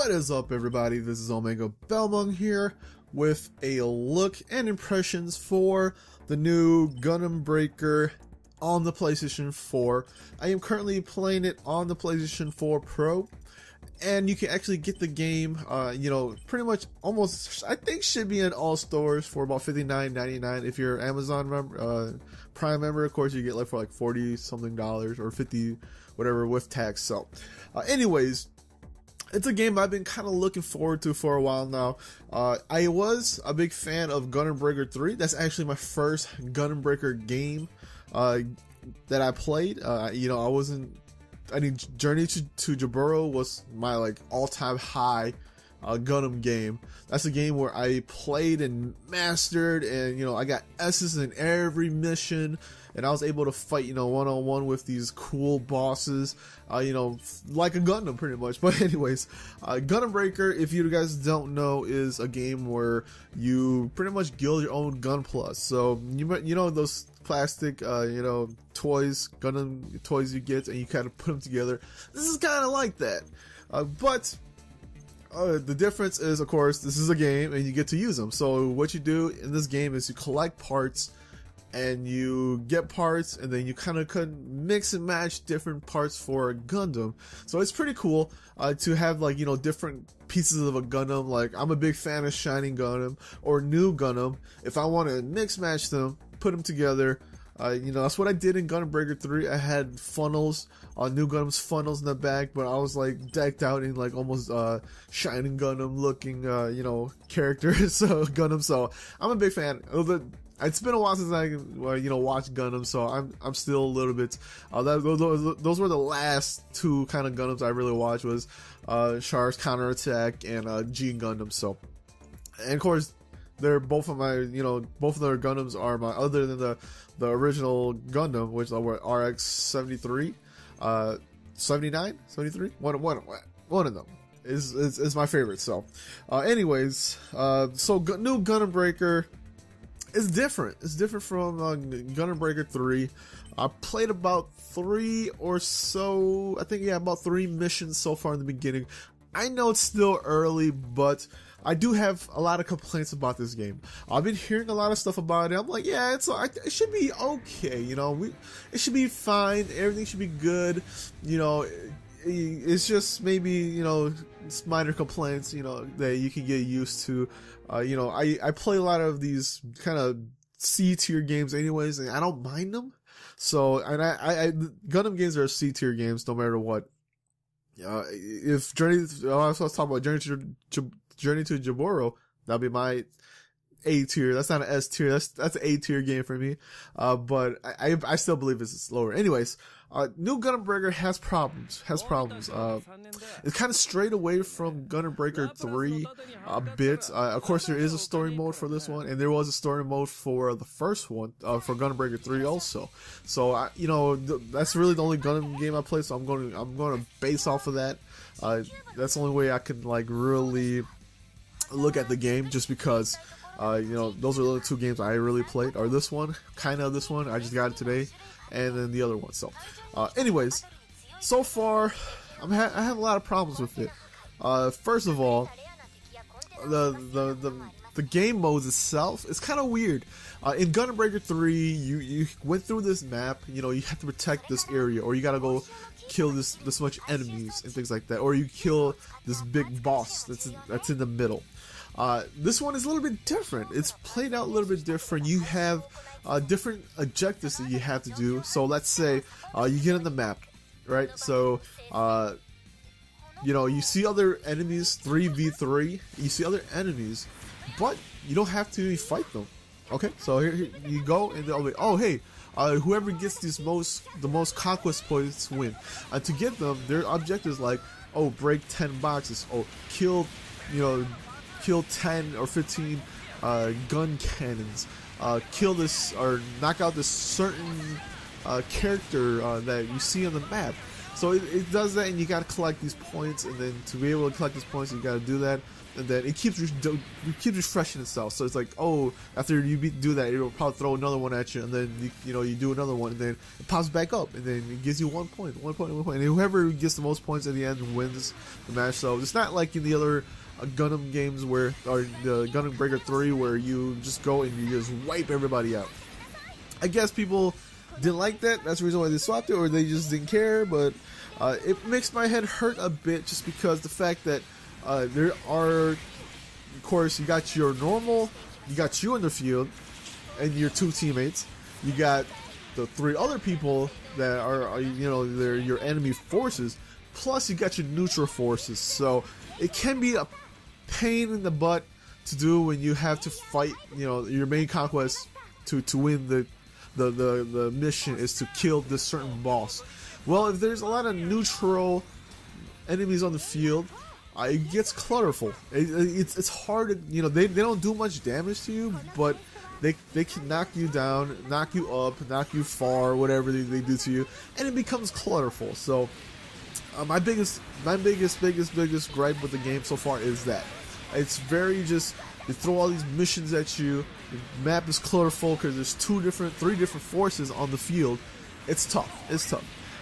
What is up, everybody? This is Omega Belmung here with a look and impressions for the new Gundam Breaker on the PlayStation 4. I am currently playing it on the PlayStation 4 Pro, and you can actually get the game, pretty much almost, I think, should be in all stores for about $59.99 if you're an Amazon member, Prime member. Of course, you get like for like $40 something or 50 whatever with tax. So, anyways. It's a game I've been kind of looking forward to for a while now. I was a big fan of Gundam Breaker 3. That's actually my first Gundam Breaker game that I played. Journey to Jaburo was my like all-time high Gundam game. That's a game where I played and mastered, and I got S's in every mission, and I was able to fight one-on-one with these cool bosses, like a Gundam pretty much. But anyways, Gundam Breaker, if you guys don't know, is a game where you pretty much build your own gun plus. So you know those plastic toys, Gundam toys you get, and you kind of put them together. This is kind of like that, but the difference is, of course, this is a game and you get to use them. So what you do in this game is you collect parts, and you get parts, and then you kind of mix and match different parts for a Gundam. So it's pretty cool to have like different pieces of a Gundam. Like, I'm a big fan of Shining Gundam or New Gundam. If I want to mix match them, put them together, that's what I did in Gundam Breaker 3. I had funnels, New Gundam's funnels in the back, but I was like decked out in like almost Shining Gundam looking characters, so Gundam. So I'm a big fan. It's been a while since I watched Gundam, so I'm still a little bit. Those were the last two kind of Gundams I really watched, was Char's Counterattack and G Gundam. So, and of course, they're both of my both of their Gundams are my, other than the original Gundam, which were RX 73, 79, 73. One of them is my favorite. So, anyways, so new Gundam Breaker. It's different. It's different from Gundam Breaker 3. I played about 3 or so. I think, about 3 missions so far in the beginning. I know it's still early, but I do have a lot of complaints about this game. I've been hearing a lot of stuff about it. I'm like, yeah, it should be okay. It should be fine. Everything should be good. It's just maybe minor complaints that you can get used to. I play a lot of these kind of C tier games anyways, and I don't mind them. So, and I Gundam games are C tier games no matter what. If I was talking about Journey to Jaburo, that'll be my A tier. That's not an S tier. That's an A tier game for me. But I still believe it's lower. Anyways, new Gundam Breaker has problems. It's kind of strayed away from Gundam Breaker 3 a bit. Of course, there is a story mode for this one, and there was a story mode for the first one, for Gundam Breaker 3 also. So, that's really the only Gundam game I play. So I'm going to base off of that. That's the only way I can like really look at the game, just because. Those are the two games I really played, or this one, I just got it today, and then the other one. So, anyways, so far, I have a lot of problems with it. First of all, the game modes itself is kind of weird. In Gundam Breaker 3, you went through this map, you have to protect this area, or you gotta go kill this much enemies and things like that, or you kill this big boss that's in the middle. This one is a little bit different. It's played out a little bit different. You have different objectives that you have to do. So let's say you get on the map, right? So you see other enemies, 3v3. You see other enemies, but you don't have to fight them. Okay, so here you go, and they'll be, oh hey, whoever gets the most conquest points win. To get them, their objective is like, oh, break 10 boxes, oh, kill 10 or 15 gun cannons, kill this or knock out this certain character that you see on the map. So it does that, and you gotta collect these points, and then to be able to collect these points, you gotta do that. and then it keeps refreshing itself. So it's like, oh, after you do that, it'll probably throw another one at you, and then you do another one, and then it pops back up, and then it gives you 1 point, and whoever gets the most points at the end wins the match. So it's not like in the other Gundam games or the Gundam Breaker 3 where you just go and you just wipe everybody out. I guess people didn't like that. That's the reason why they swapped it, or they just didn't care. But it makes my head hurt a bit just because the fact that there are, of course, you got your normal, you got you in the field, and your 2 teammates. You got the 3 other people that are they're your enemy forces. Plus, you got your neutral forces. So it can be a pain in the butt to do when you have to fight. Your main conquest to win the mission is to kill this certain boss. Well, if there's a lot of neutral enemies on the field, it gets clutterful. It's hard to, they don't do much damage to you, but they can knock you down, knock you up, knock you far, whatever they do to you, and it becomes clutterful. So my biggest gripe with the game so far is that it's very just, they throw all these missions at you. The map is colorful because there's 3 different forces on the field. It's tough.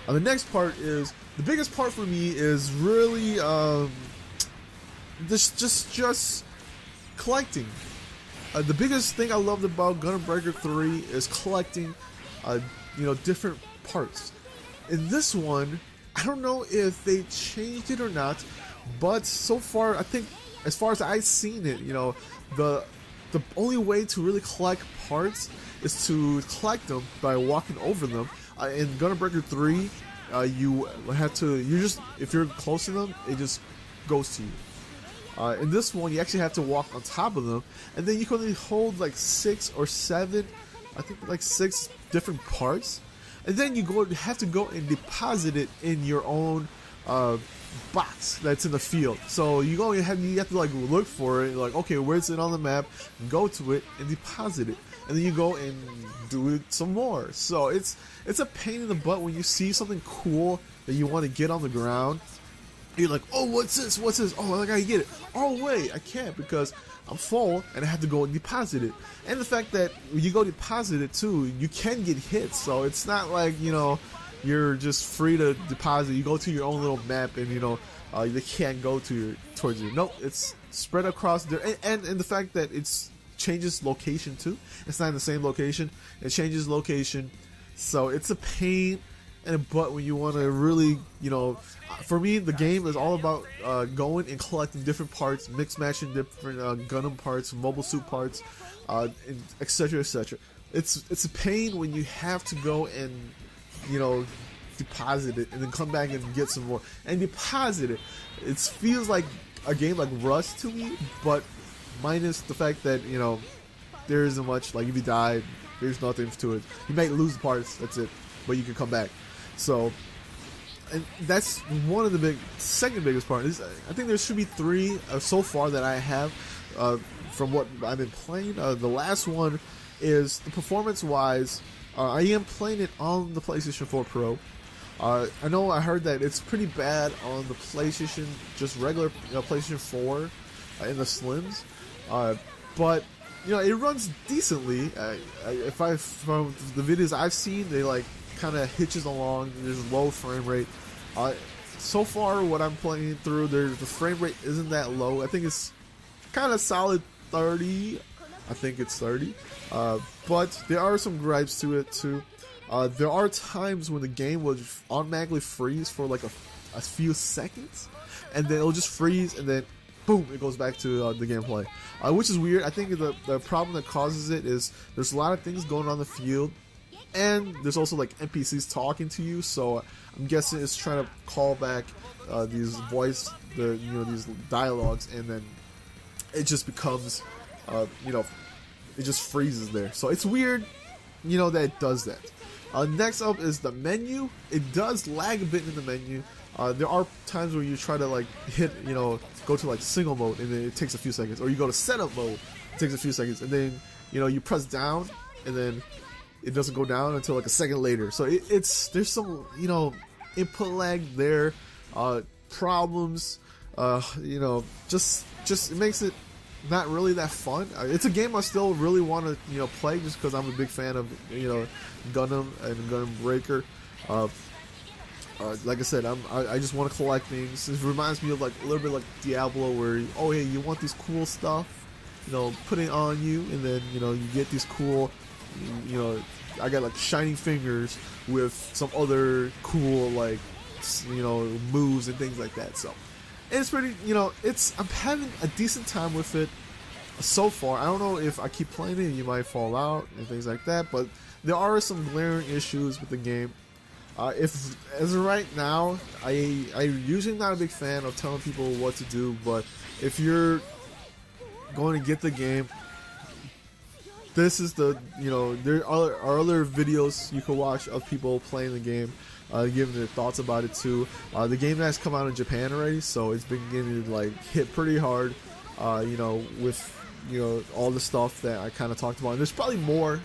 The next part is, the biggest part for me is really just collecting. The biggest thing I loved about Gundam Breaker 3 is collecting, different parts. In this one, I don't know if they changed it or not, but so far, I think, as far as I've seen it, the only way to really collect parts is to collect them by walking over them. In Gundam Breaker 3, if you're close to them, it just goes to you. In this one, you actually have to walk on top of them, and then you can only hold like 6 or 7, I think like 6 different parts, and then you have to go and deposit it in your own box that's in the field. So you have to like look for it, like, okay, where's it on the map, go to it and deposit it, and then you go and do it some more. So it's a pain in the butt when you see something cool that you want to get on the ground. You're like, oh, what's this? Oh, I gotta get it. Oh wait, I can't because I'm full and I have to go and deposit it. And the fact that when you go deposit it too, you can get hit. So it's not like you're just free to deposit. You go to your own little map, and they can't go towards you. Nope, it's spread across there, and the fact that it changes location too. It's not in the same location. It changes location, so it's a pain in the butt when you want to really, For me, the game is all about going and collecting different parts, mix matching different Gundam parts, mobile suit parts, etc., etc. It's a pain when you have to go and deposit it and then come back and get some more and deposit it. It feels like a game like Rust to me, but minus the fact that there isn't much. Like if you die, there's nothing to it. You might lose parts, that's it, but you can come back. So, and that's one of the second biggest part. I think there should be 3 so far that I have from what I've been playing. The last one is the performance wise. I am playing it on the PlayStation 4 Pro. I know I heard that it's pretty bad on the PlayStation, just regular PlayStation 4 in the Slims, but it runs decently. From the videos I've seen, they like kind of hitches along. There's low frame rate. So far, what I'm playing through, the frame rate isn't that low. I think it's kind of solid 30. I think it's 30. But there are some gripes to it too. There are times when the game will automatically freeze for like a few seconds, and then it'll just freeze, and then boom, it goes back to the gameplay, which is weird. I think the problem that causes it is there's a lot of things going on in the field, and there's also like NPCs talking to you. So I'm guessing it's trying to call back these these dialogues, and then it just becomes it just freezes there. So it's weird, that it does that. Next up is the menu. It does lag a bit in the menu. There are times where you try to like hit, go to like single mode, and then it takes a few seconds, or you go to setup mode, it takes a few seconds, and then you press down, and then it doesn't go down until like a second later. So there's some input lag there, problems. You know, just it makes it not really that fun. It's a game I still really want to, you know, play just because I'm a big fan of, you know, Gundam and Gundam Breaker. Like I said, I just want to collect things. It reminds me of like a little bit like Diablo, where oh hey, you want this cool stuff, you know, put it on you, and then you know you get these cool, you know, I got like shiny fingers with some other cool like, you know, moves and things like that. So it's pretty, you know, I'm having a decent time with it so far. I don't know if I keep playing it, you might fall out and things like that, but there are some glaring issues with the game. If as of right now, I'm usually not a big fan of telling people what to do, but if you're going to get the game, this is the, you know, there are other videos you can watch of people playing the game, giving their thoughts about it too. The game has come out in Japan already, so it's been getting like hit pretty hard, you know, with, you know, all the stuff that I kind of talked about. And there's probably more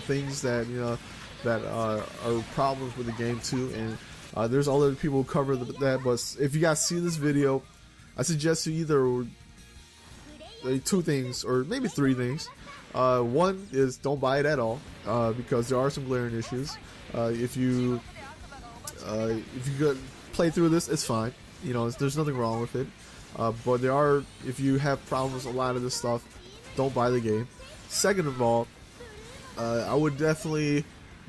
things that, you know, that are problems with the game too, and there's other people who cover that. But if you guys see this video, I suggest you either two things or maybe three things. One is don't buy it at all, because there are some glaring issues. If you play through this, it's fine. You know, there's nothing wrong with it. But there are, if you have problems with a lot of this stuff, don't buy the game. Second of all, I would definitely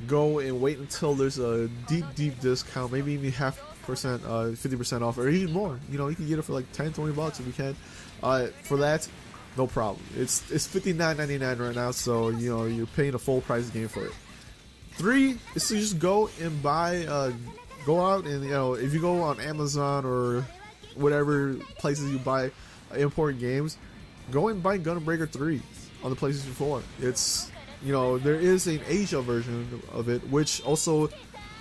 go and wait until there's a deep discount, maybe even 50%, 50% off, or even more. You know, you can get it for like $10-20 if you can. For that, no problem. It's $59.99 right now, so you know you're paying a full price game for it. 3 is to just go and buy, go out and, you know, if you go on Amazon or whatever places you buy import games, go and buy Gundam Breaker 3 on the PlayStation 4. It's, you know, there is an Asia version of it, which also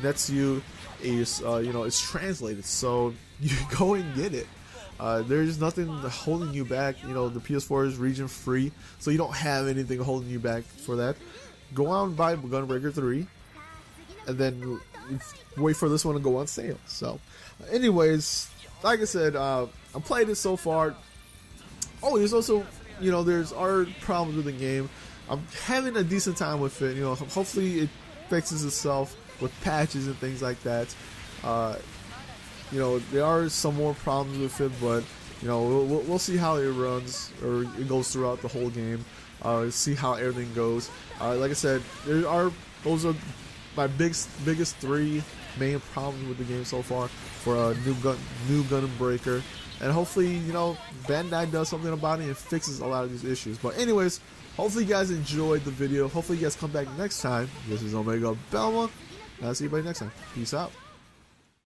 nets you is, you know, it's translated, so you go and get it. There's nothing holding you back. You know, the PS4 is region free, so you don't have anything holding you back for that. Go out and buy Gundam Breaker 3, and then wait for this one to go on sale. So, anyways, like I said, I'm playing it so far. Oh, there's also, you know, there's our problems with the game. I'm having a decent time with it. You know, hopefully it fixes itself with patches and things like that. You know, there are some more problems with it, but you know, we'll see how it runs, or it goes throughout the whole game. See how everything goes. Like I said, those are my biggest 3 main problems with the game so far for new Gundam Breaker, and hopefully, you know, Bandai does something about it and fixes a lot of these issues. But anyways, hopefully you guys enjoyed the video. Hopefully you guys come back next time. This is Omega Belma, and I'll see you next time. Peace out.